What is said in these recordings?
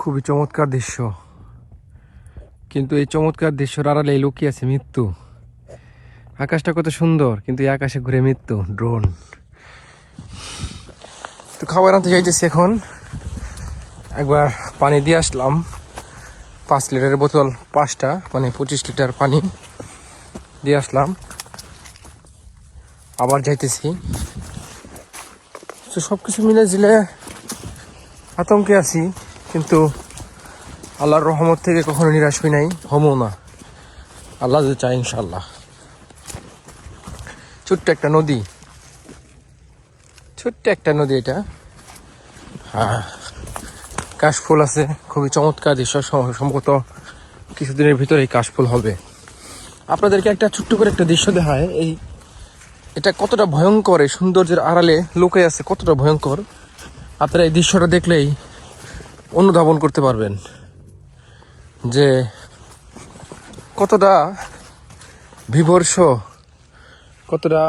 খুবই চমৎকার দৃশ্য, কিন্তু এই চমৎকার দৃশ্যের আড়ালে লুকিয়ে আছে মৃত্যু। আকাশটা কত সুন্দর, কিন্তু এই আকাশে ঘুরে মৃত্যু। ড্রোন। তো খাবার আনতে যাইতেছি এখন। একবার পানি দিয়ে আসলাম, 5 লিটারের বোতল 5টা, মানে 25 লিটার পানি দিয়ে আসলাম। আবার যাইতেছি। তো সব কিছু মিলে জিলে আতঙ্কে আছি, কিন্তু আল্লাহর রহমত থেকে কখনো নিরাশ হই নাই, হমও না। আল্লাহ যে চাই ইনশাল্লাহ। ছোট্ট একটা নদী, এটা। হ্যাঁ, কাশফুল আছে, খুবই চমৎকার দৃশ্য। সম্ভবত কিছুদিনের ভিতরেই কাশফুল হবে। আপনাদেরকে একটা ছোট্ট করে একটা দৃশ্য দেখায়, এটা কতটা ভয়ঙ্কর, এই সৌন্দর্যের আড়ালে লুকে আছে কতটা ভয়ঙ্কর, আপনারা এই দৃশ্যটা দেখলেই অনুধাবন করতে পারবেন যে কতটা বিভৎস, কতটা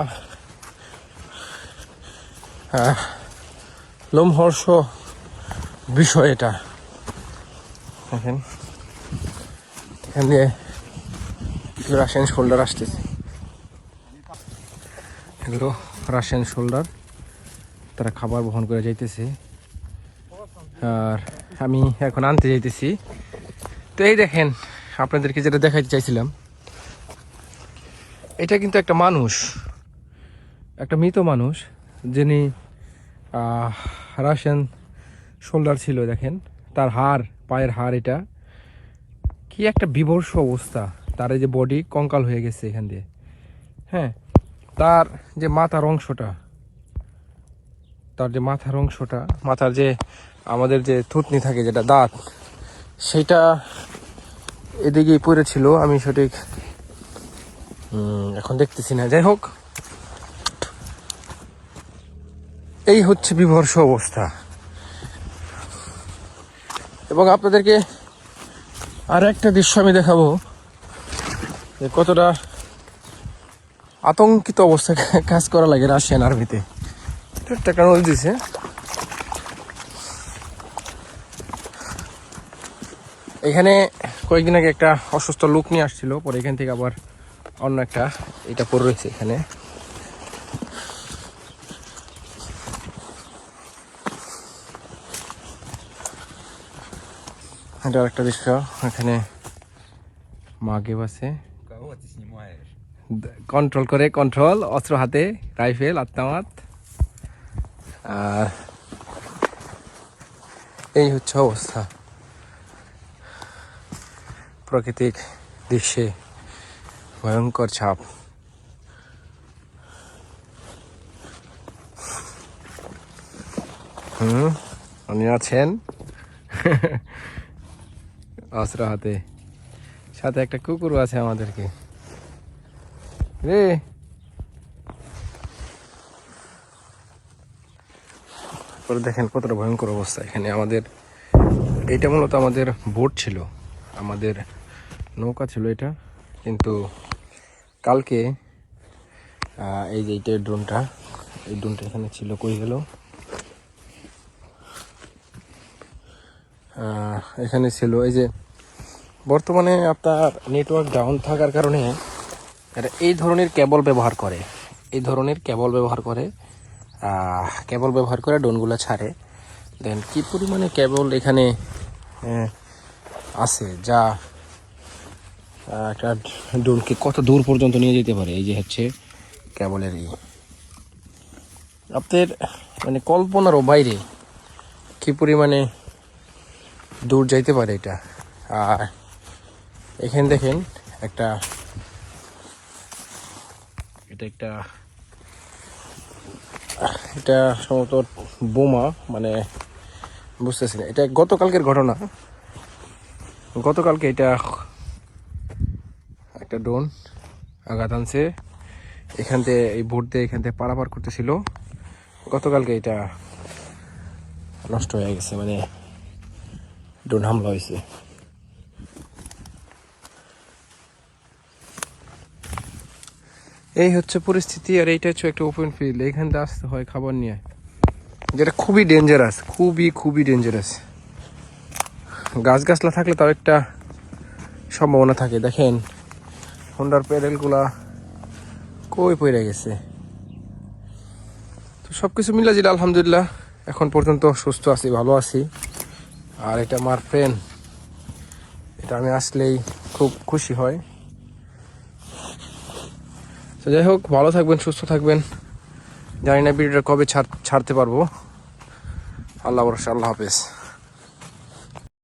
লোমহর্ষ বিষয় এটা। দেখেন, এখান দিয়ে রাশিয়ান শোল্ডার আসতেছে। এগুলো রাশিয়ান শোল্ডার, তারা খাবার বহন করে যাইতেছে, আর আমি এখন আনতে যাইতেছি। তো এই দেখেন, আপনাদেরকে যেটা দেখাইতে চাইছিলাম, এটা কিন্তু একটা মানুষ, একটা মৃত মানুষ, যিনি রাশিয়ান শোল্ডার ছিল। দেখেন তার হাড়, পায়ের হাড়, এটা কি একটা বিভৎস অবস্থা। তার এই যে বডি কঙ্কাল হয়ে গেছে এখান দিয়ে। হ্যাঁ, তার যে মাথার অংশটা, মাথার যে আমাদের যে থুতনি থাকে, যেটা দাঁত, সেটা এদিকেই পড়েছিল। আমি সঠিক এখন দেখতেছি না। যাই হোক, এই হচ্ছে বিভৎস অবস্থা। এবং আপনাদেরকে আর একটা দৃশ্য আমি দেখাবো, যে কতটা আতঙ্কিত অবস্থায় কাজ করা লাগে রাশিয়ান আর্মিতে। একটা নদী দিছে, এখানে কয়েকদিন আগে একটা অসুস্থ লোক নিয়ে আসছিল, পরে এখান থেকে আবার অন্য একটা এটা পড়ে রয়েছে এখানে। এটা একটা দৃশ্য, এখানে মাগে বাসে কন্ট্রোল অস্ত্র হাতে, রাইফেল আত্মামাত। আর এই হচ্ছে অবস্থা প্রাকৃতিক দৃশ্যে, ভয়ঙ্কর ছাপ। উনি আছেন অস্ত্র হাতে, সাথে একটা কুকুরও আছে আমাদেরকে রে। দেখেন কতটা ভয়ঙ্কর অবস্থা এখানে। আমাদের এটা মূলত আমাদের বোট ছিল, আমাদের নৌকা ছিল এটা, কিন্তু কালকে এই যে এইটা ড্রোনটা, এই ড্রোনটা এখানে ছিল, কই গেল? এখানে ছিল। এই যে বর্তমানে আপনার নেটওয়ার্ক ডাউন থাকার কারণে এটা এই ধরনের কেবল ব্যবহার করে, কেবল ব্যবহার করে ড্রোনগুলো ছাড়ে। দেন কি পরিমাণে কেবল এখানে আছে, যা একটা ড্রোনকে কত দূর পর্যন্ত নিয়ে যেতে পারে। এই যে হচ্ছে কেবলের আপনাদের মানে কল্পনারও বাইরে কি পরিমাণে দূর যাইতে পারে এটা। আর এখানে দেখেন এটা সম্ভবত বোমা, মানে বুঝতেছি না। এটা গতকালকের ঘটনা। গতকালকে এটা একটা ড্রোন আঘাত আনছে এখান থেকে, এই বোট দিয়ে এখান থেকে পারাপার করতেছিল। গতকালকে এটা নষ্ট হয়ে গেছে, মানে ড্রোন হামলা হয়েছে। এই হচ্ছে পরিস্থিতি। আর এইটা হচ্ছে একটা ওপেন ফিল্ড, এইখান থেকে আসতে হয় খাবার নিয়ে, যেটা খুবই ডেঞ্জারাস, খুবই ডেঞ্জারাস। গাছগাছলা থাকলে তাও একটা সম্ভাবনা থাকে। দেখেন হোন্ডার প্যাডেলগুলা কই পড়ে গেছে। তো সব কিছু মিলা জিলা আলহামদুলিল্লাহ এখন পর্যন্ত সুস্থ আছি, ভালো আছি। আর এটা আমার ফ্রেন্ড, এটা আমি আসলেই খুব খুশি হয়। তো যাই হোক, ভালো থাকবেন, সুস্থ থাকবেন। জানি না ভিডিওটা কবে ছাড়তে পারবো। আল্লাহ ভরসা, আল্লাহ হাফেজ।